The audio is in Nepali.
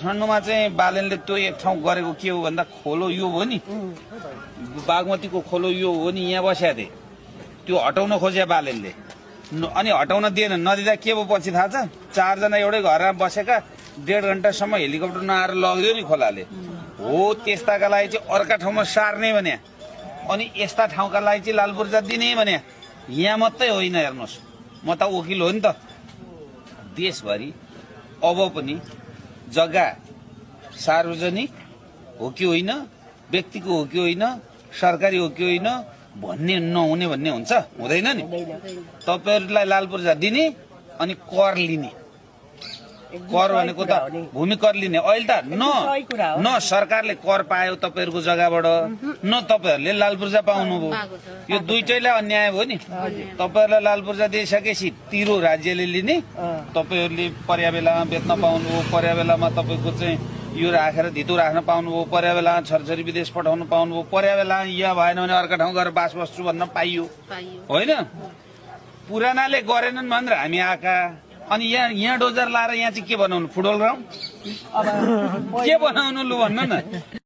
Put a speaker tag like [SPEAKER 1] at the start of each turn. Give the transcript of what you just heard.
[SPEAKER 1] काठमाडौँमा चाहिँ बालनले त्यो एक ठाउँ गरेको के हो भन्दा खोलो यो हो नि बागमतीको खोलो यो हो नि यहाँ बस्या थिए त्यो हटाउन खोजे बालनले अनि हटाउन दिएन नदिँदा के भयो पछि थाहा छ 4 जना एउटै घरमा बसेका 1.5 घण्टासम्म हेलिकप्टर नआएर लग्यो नि खोलाले हो त्यस्ताका लागि चाहिँ अर्का ठाउँमा सार्ने भने अनि यस्ता ठाउँका लागि चाहिँ लाल पूर्जा दिने भने यहाँ मात्रै होइन हेर्नुहोस् म त वकिल हो नि त देशभरि अब पनि जग्गा सार्वजनिक हो कि होइन व्यक्तिको हो कि होइन सरकारी हो कि होइन भन्ने नहुने भन्ने हुन्छ हुँदैन नि तपाईहरुलाई लाल पूर्जा दिने अनि कर लिने कर भनेको त भूमि कर लिने अहिले त न सरकारले कर पायो तपाईहरुको जग्गाबाट न तपाईहरुले लाल पूर्जा पाउनुभयो यो दुईटैलाई अन्याय भयो नि तपाईहरुलाई लाल पूर्जा दिइसकेपछि तिरो राज्यले लिने तपाईहरुले पर्या बेलामा बेच्न पाउनुभयो पर्या बेलामा तपाईको चाहिँ यो राखेर धितो राख्न पाउनुभयो पर्या बेलामा छरछरी विदेश पठाउन पाउनुभयो पर्या बेलामा यहाँ भएन भने अर्का ठाउँ गएर बास बस्छु भन्न पाइयो होइन पुरानाले गरेनन् भनेर हामी आका अनि यहाँ डोजर लाएर यहाँ चाहिँ के बनाउनु फुटबल ग्राउन्ड के बनाउनु लु भन्नु न